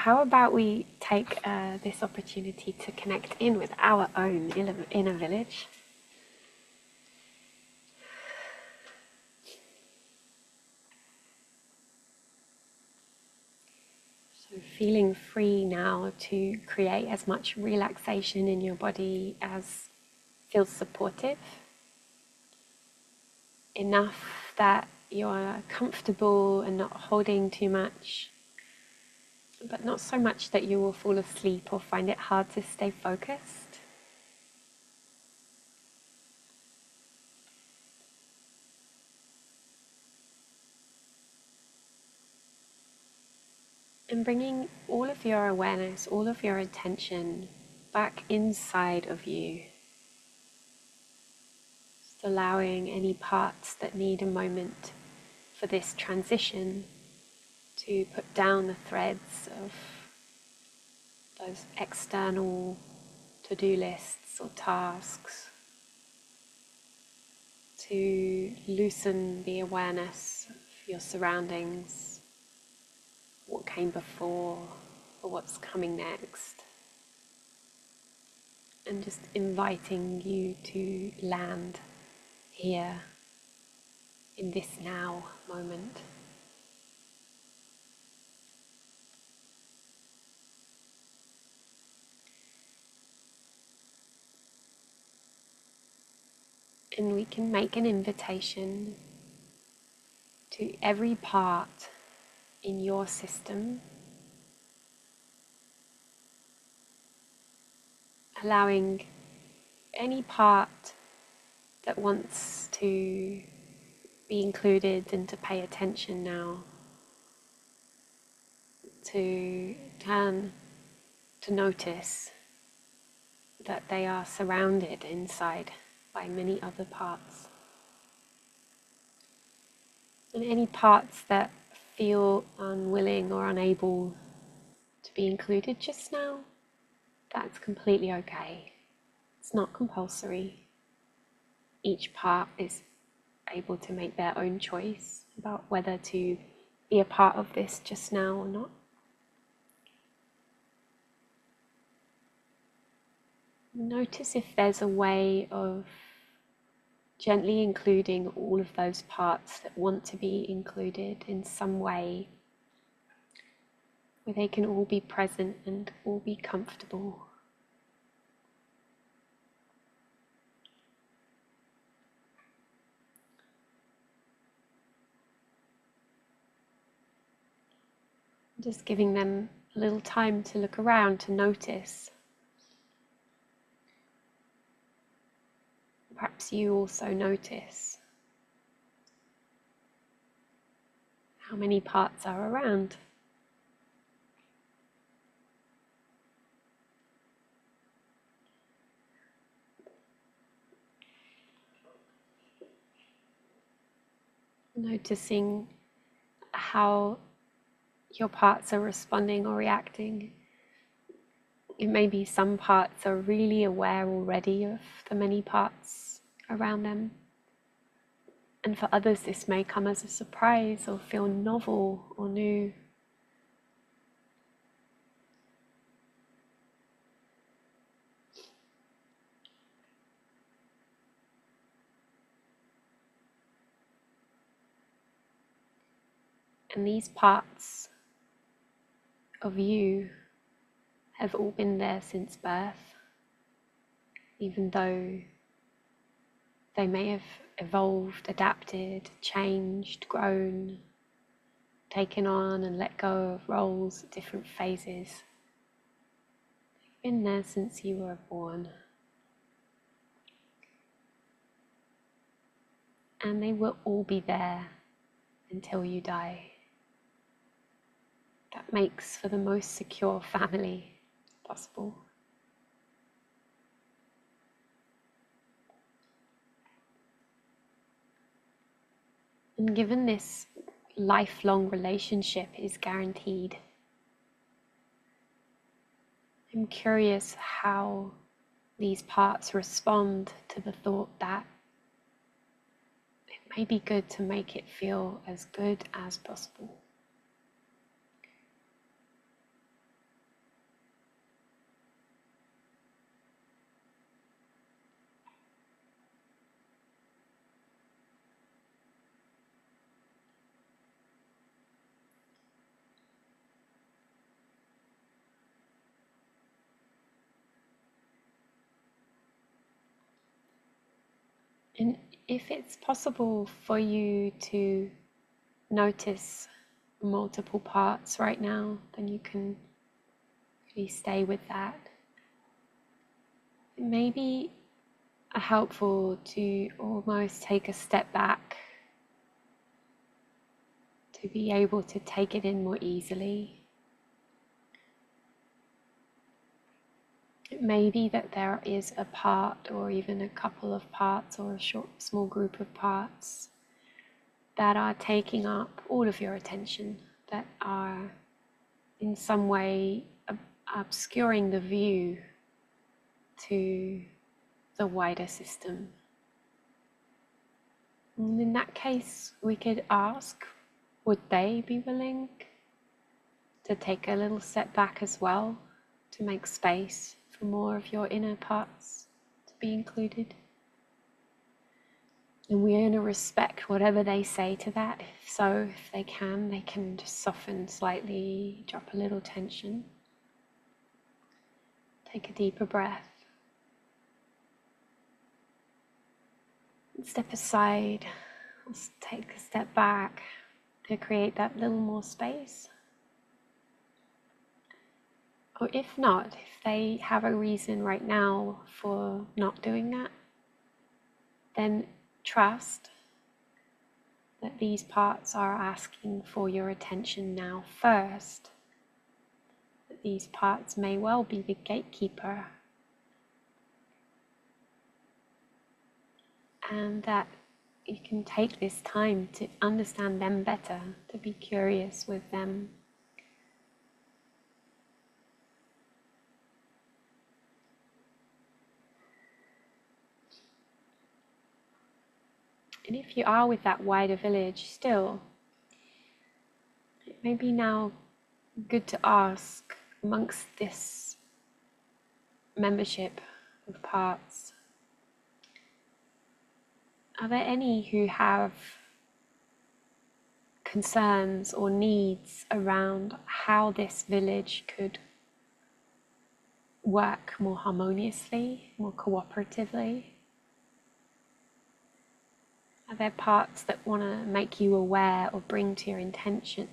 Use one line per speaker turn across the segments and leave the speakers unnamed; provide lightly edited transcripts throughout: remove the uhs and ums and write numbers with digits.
how about we take this opportunity to connect in with our own inner village? So feeling free now to create as much relaxation in your body as feels supportive. Enough that you're comfortable and not holding too much, but not so much that you will fall asleep or find it hard to stay focused. And bringing all of your awareness, all of your attention back inside of you. Just allowing any parts that need a moment for this transition to put down the threads of those external to-do lists or tasks, to loosen the awareness of your surroundings, what came before or what's coming next, and just inviting you to land here in this now moment. And we can make an invitation to every part in your system, allowing any part that wants to be included and to pay attention now to turn to notice that they are surrounded inside by many other parts. And any parts that feel unwilling or unable to be included just now, that's completely okay. It's not compulsory. Each part is able to make their own choice about whether to be a part of this just now or not. Notice if there's a way of gently including all of those parts that want to be included in some way, where they can all be present and all be comfortable. Just giving them a little time to look around, to notice. Perhaps you also notice how many parts are around. Noticing how your parts are responding or reacting. It may be some parts are really aware already of the many parts around them. And for others, this may come as a surprise or feel novel or new. And these parts of you have all been there since birth, even though they may have evolved, adapted, changed, grown, taken on and let go of roles at different phases. They've been there since you were born. And they will all be there until you die. That makes for the most secure family possible. And given this lifelong relationship is guaranteed, I'm curious how these parts respond to the thought that it may be good to make it feel as good as possible. And if it's possible for you to notice multiple parts right now, then you can really stay with that. It may be helpful to almost take a step back to be able to take it in more easily. It may be that there is a part or even a couple of parts or a small group of parts that are taking up all of your attention, that are in some way obscuring the view to the wider system. And in that case, we could ask, would they be willing to take a little step back as well, to make space for more of your inner parts to be included? And we're going to respect whatever they say to that. If they can just soften slightly, drop a little tension. Take a deeper breath. And step aside, let's take a step back to create that little more space. Or if not, if they have a reason right now for not doing that, then trust that these parts are asking for your attention now first. That these parts may well be the gatekeeper. And that you can take this time to understand them better, to be curious with them. And if you are with that wider village still, it may be now good to ask amongst this membership of parts, are there any who have concerns or needs around how this village could work more harmoniously, more cooperatively? Are there parts that want to make you aware or bring to your attention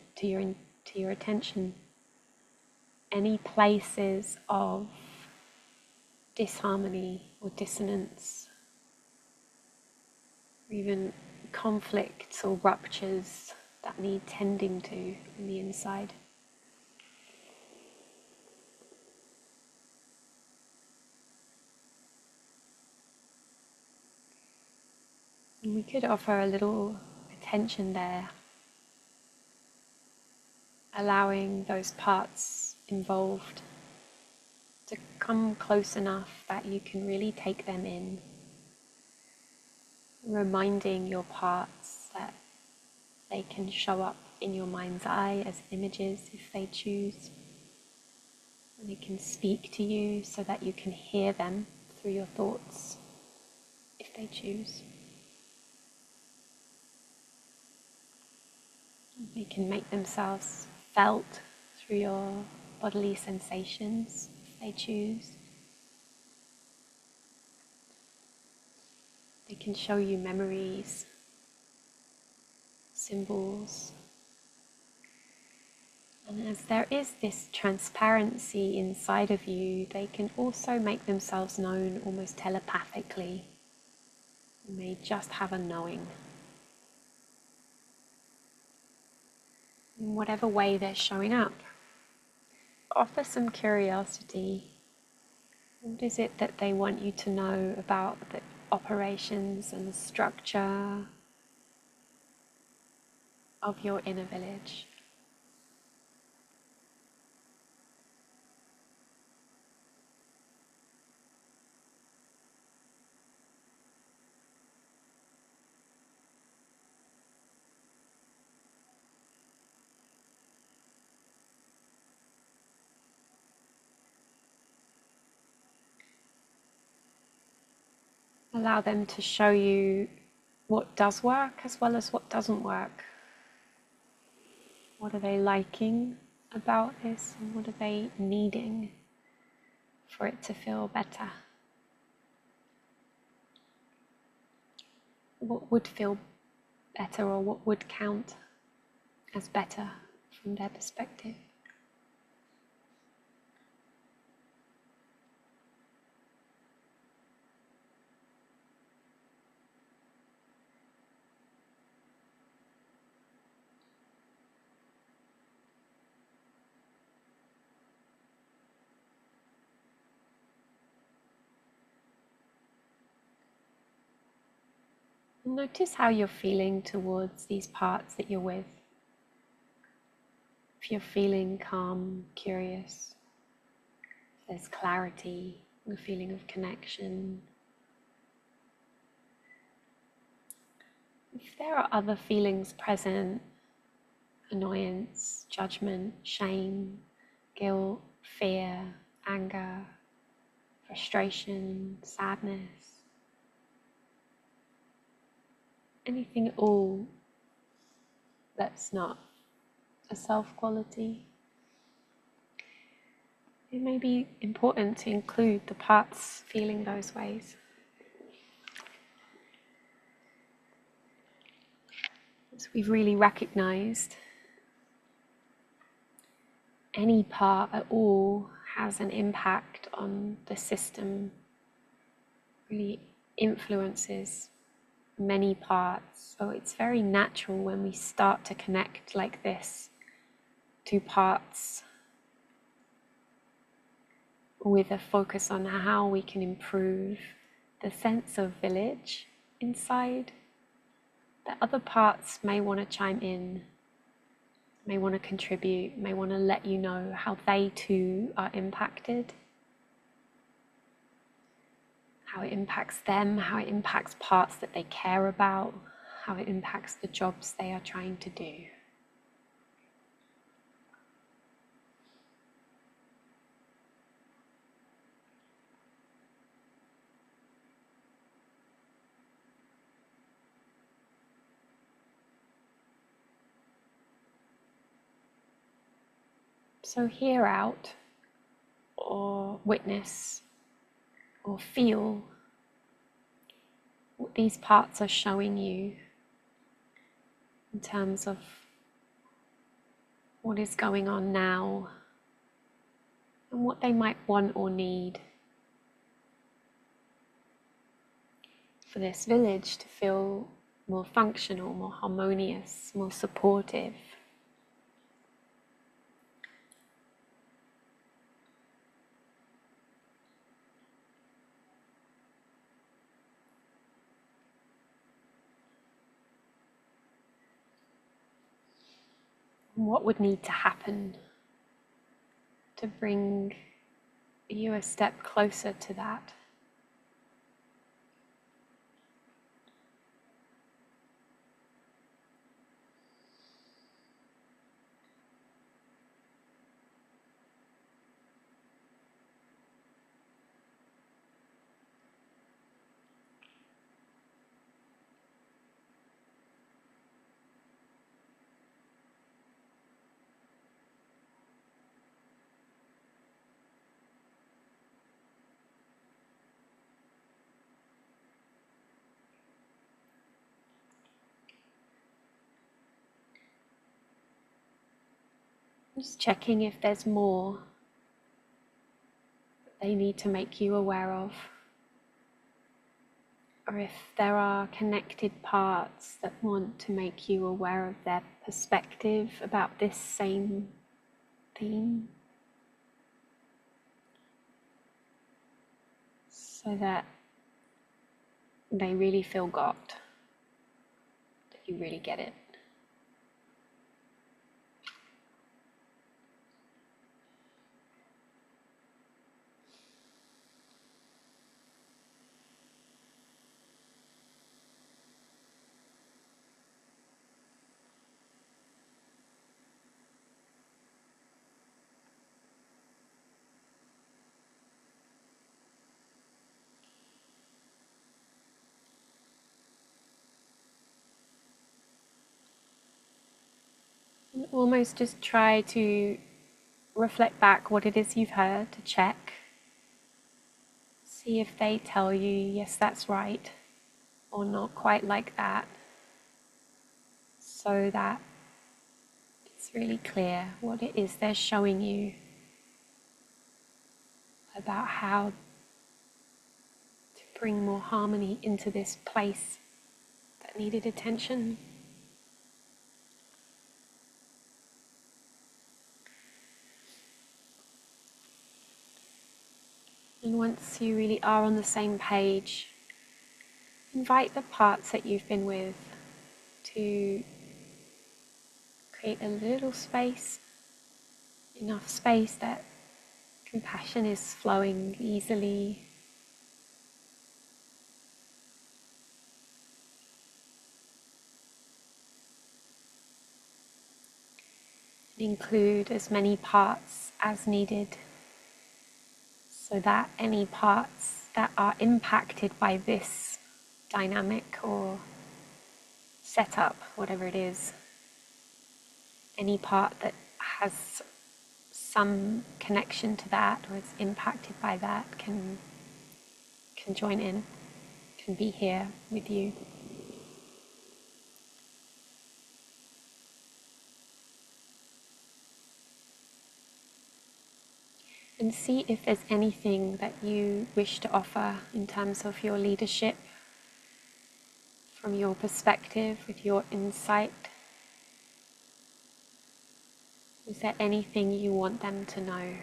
any places of disharmony or dissonance, or even conflicts or ruptures that need tending to on the inside? And we could offer a little attention there, allowing those parts involved to come close enough that you can really take them in, reminding your parts that they can show up in your mind's eye as images if they choose. And they can speak to you so that you can hear them through your thoughts if they choose. They can make themselves felt through your bodily sensations if they choose. They can show you memories, symbols. And as there is this transparency inside of you, they can also make themselves known almost telepathically. You may just have a knowing. In whatever way they're showing up, offer some curiosity. What is it that they want you to know about the operations and the structure of your inner village? Allow them to show you what does work as well as what doesn't work. What are they liking about this, and what are they needing for it to feel better? what would feel better or what would count as better from their perspective. Notice how you're feeling towards these parts that you're with. If you're feeling calm, curious, if there's clarity, a feeling of connection. If there are other feelings present, annoyance, judgment, shame, guilt, fear, anger, frustration, sadness, anything at all that's not a self quality. It may be important to include the parts feeling those ways. As we've really recognized, any part at all has an impact on the system, really influences many parts. So it's very natural when we start to connect like this to parts with a focus on how we can improve the sense of village inside, that other parts may want to chime in, may want to contribute, may want to let you know how they too are impacted, how it impacts them, how it impacts parts that they care about, how it impacts the jobs they are trying to do. So hear out, or witness, or feel what these parts are showing you in terms of what is going on now and what they might want or need for this village to feel more functional, more harmonious, more supportive. What would need to happen to bring you a step closer to that? Just checking if there's more that they need to make you aware of, or if there are connected parts that want to make you aware of their perspective about this same theme, so that they really feel got, that you really get it. And almost just try to reflect back what it is you've heard, to check. See if they tell you, yes, that's right. or not quite like that, so that it's really clear what it is they're showing you about how to bring more harmony into this place that needed attention. And once you really are on the same page, invite the parts that you've been with to create a little space, enough space that compassion is flowing easily. Include as many parts as needed, so that any parts that are impacted by this dynamic or setup, whatever it is, any part that has some connection to that or is impacted by that can join in, can be here with you. And see if there's anything that you wish to offer in terms of your leadership, from your perspective, with your insight. Is there anything you want them to know?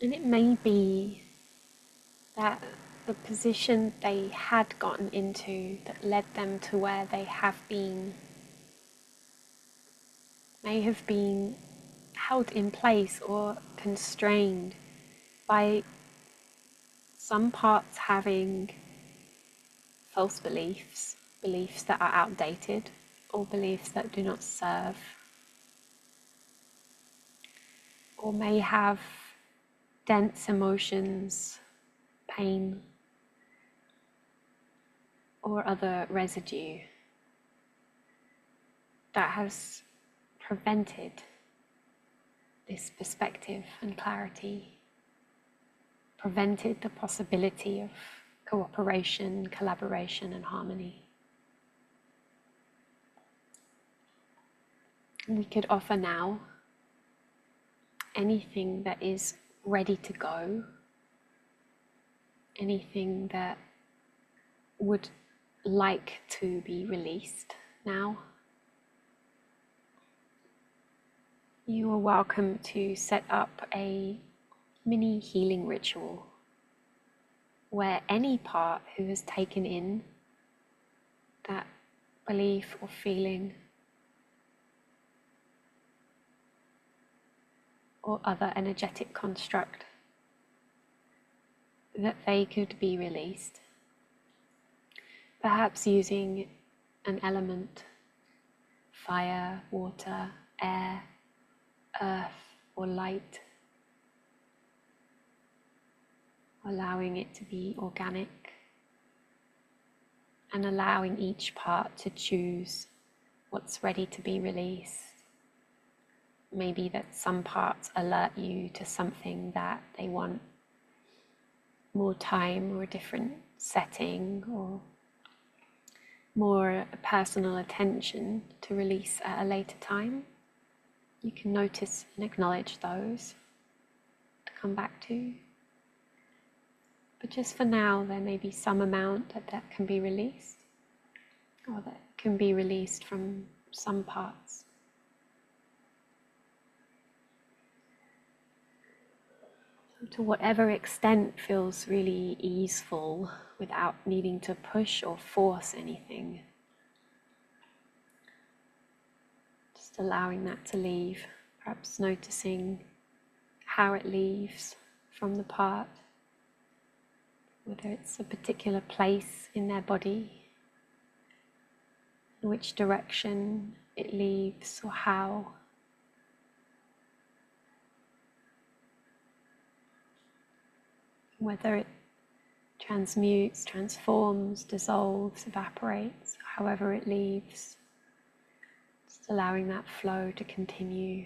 And it may be that the position they had gotten into that led them to where they have been may have been held in place or constrained by some parts having false beliefs, beliefs that are outdated, or beliefs that do not serve, or may have dense emotions, pain, or other residue that has prevented this perspective and clarity, prevented the possibility of cooperation, collaboration, and harmony. And we could offer now anything that is ready to go, anything that would like to be released now. You are welcome to set up a mini healing ritual where any part who has taken in that belief or feeling or other energetic construct, that they could be released. Perhaps using an element, fire, water, air, earth, or light, allowing it to be organic and allowing each part to choose what's ready to be released. Maybe that some parts alert you to something that they want more time or a different setting or more personal attention to release at a later time. You can notice and acknowledge those to come back to. But just for now, there may be some amount that can be released, or that can be released from some parts. So to whatever extent feels really easeful without needing to push or force anything. Just allowing that to leave, perhaps noticing how it leaves from the part, whether it's a particular place in their body, in which direction it leaves, or how. whether it transmutes, transforms, dissolves, evaporates, however it leaves. Just allowing that flow to continue.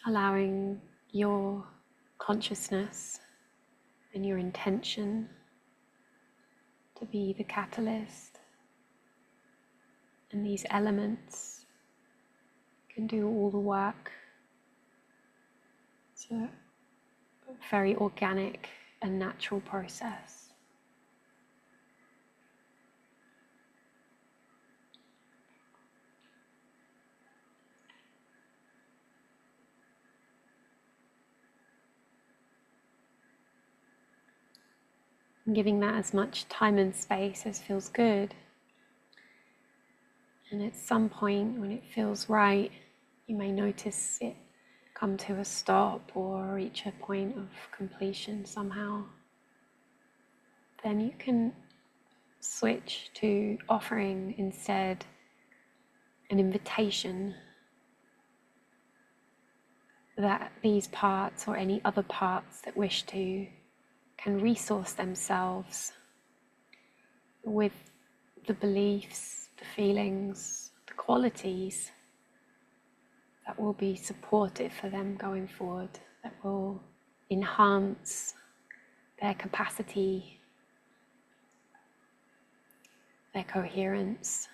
Allowing your consciousness and your intention to be the catalyst. And these elements can do all the work. It's a very organic and natural process. And giving that as much time and space as feels good. And at some point when it feels right, you may notice it come to a stop or reach a point of completion somehow. Then you can switch to offering instead an invitation that these parts or any other parts that wish to can resource themselves with the beliefs, the feelings, the qualities that will be supportive for them going forward, that will enhance their capacity, their coherence,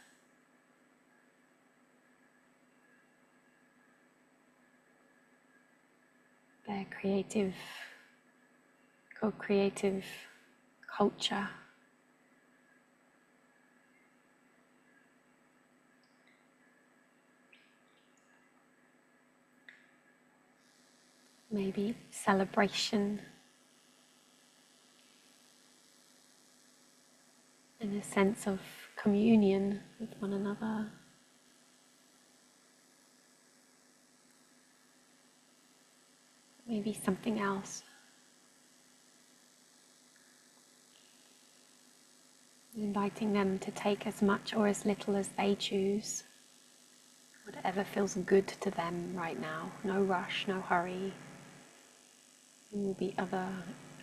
their creative, co-creative culture. Maybe celebration and a sense of communion with one another. Maybe something else. Inviting them to take as much or as little as they choose, whatever feels good to them right now. No rush, no hurry. There will be other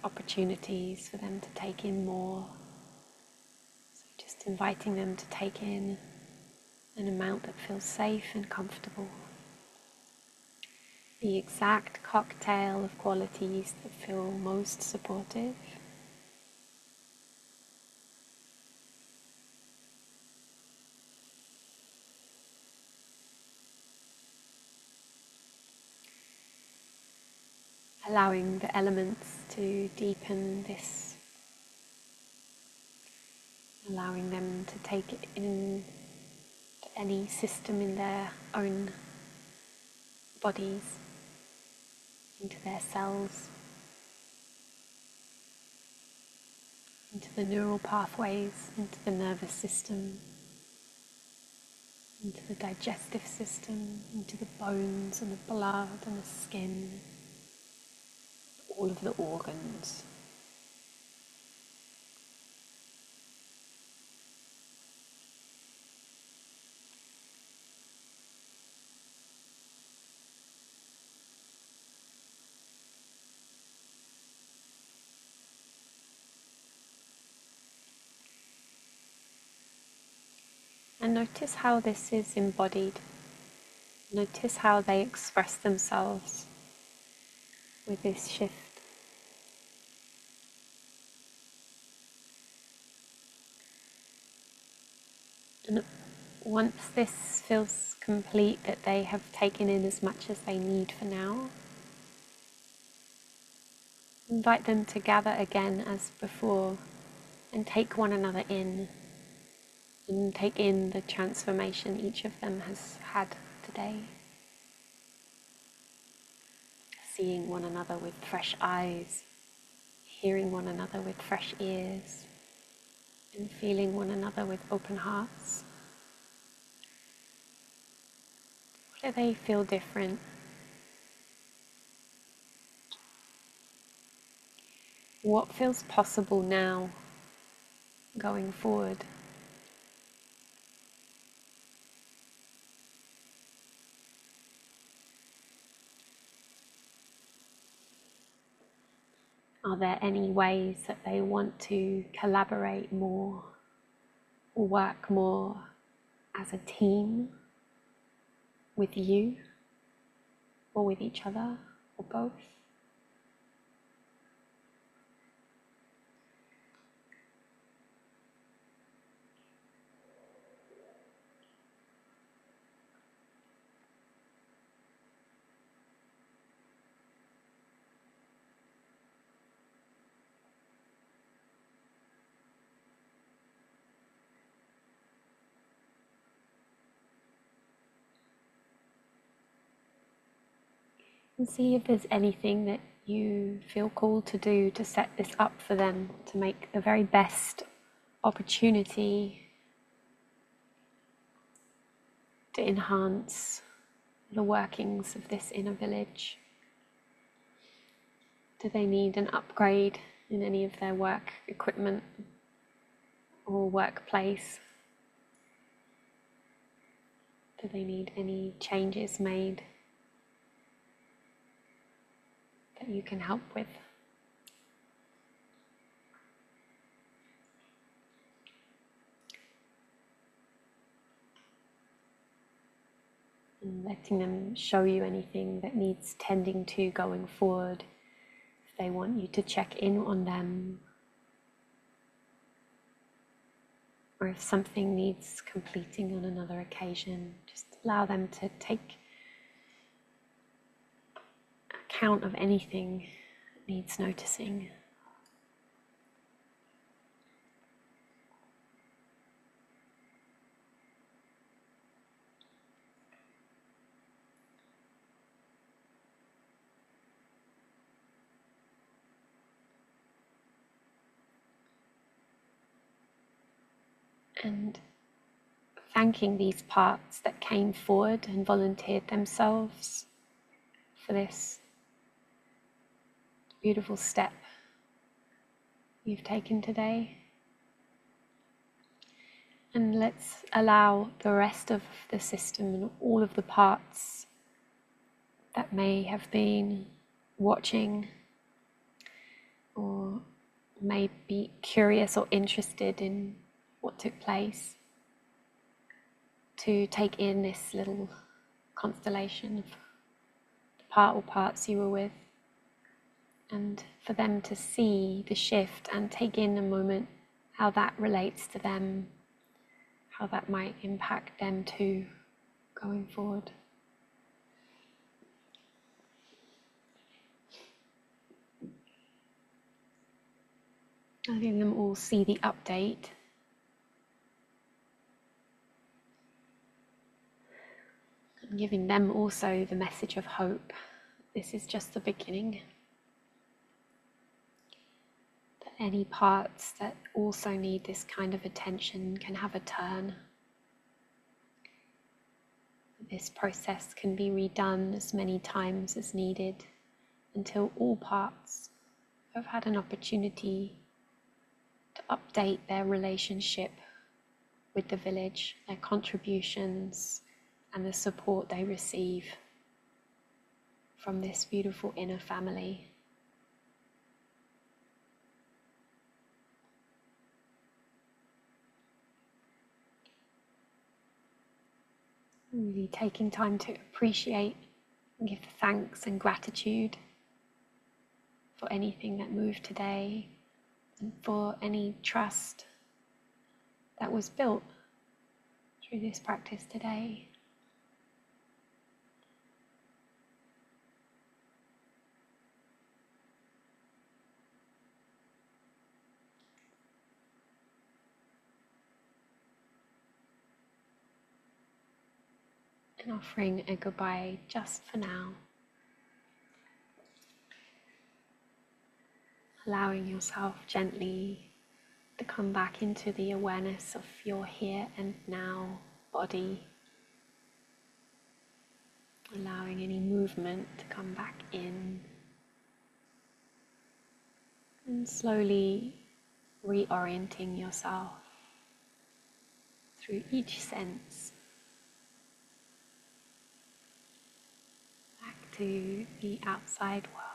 opportunities for them to take in more. So just inviting them to take in an amount that feels safe and comfortable. The exact cocktail of qualities that feel most supportive. Allowing the elements to deepen this. Allowing them to take it in any system in their own bodies, into their cells, into the neural pathways, into the nervous system, into the digestive system, into the bones and the blood and the skin, all of the organs. And notice how this is embodied. Notice how they express themselves with this shift. And once this feels complete, that they have taken in as much as they need for now, invite them to gather again as before and take one another in. And take in the transformation each of them has had today. Seeing one another with fresh eyes, hearing one another with fresh ears, and feeling one another with open hearts. What do they feel different? What feels possible now, going forward? Are there any ways that they want to collaborate more or work more as a team with you or with each other or both? And see if there's anything that you feel called to do to set this up for them, to make the very best opportunity to enhance the workings of this inner village. Do they need an upgrade in any of their work equipment or workplace? Do they need any changes made that you can help with? And letting them show you anything that needs tending to going forward. If they want you to check in on them, or if something needs completing on another occasion, just allow them to take account of anything that needs noticing. And thanking these parts that came forward and volunteered themselves for this beautiful step you've taken today. And let's allow the rest of the system and all of the parts that may have been watching or may be curious or interested in what took place to take in this little constellation of the part or parts you were with, and for them to see the shift and take in a moment how that relates to them, how that might impact them too going forward. Letting them all see the update. And giving them also the message of hope. This is just the beginning. That any parts that also need this kind of attention can have a turn. This process can be redone as many times as needed until all parts have had an opportunity to update their relationship with the village, their contributions, and the support they receive from this beautiful inner family. Really taking time to appreciate and give thanks and gratitude for anything that moved today and for any trust that was built through this practice today. And offering a goodbye just for now. Allowing yourself gently to come back into the awareness of your here and now body. Allowing any movement to come back in. And slowly reorienting yourself through each sense back to the outside world.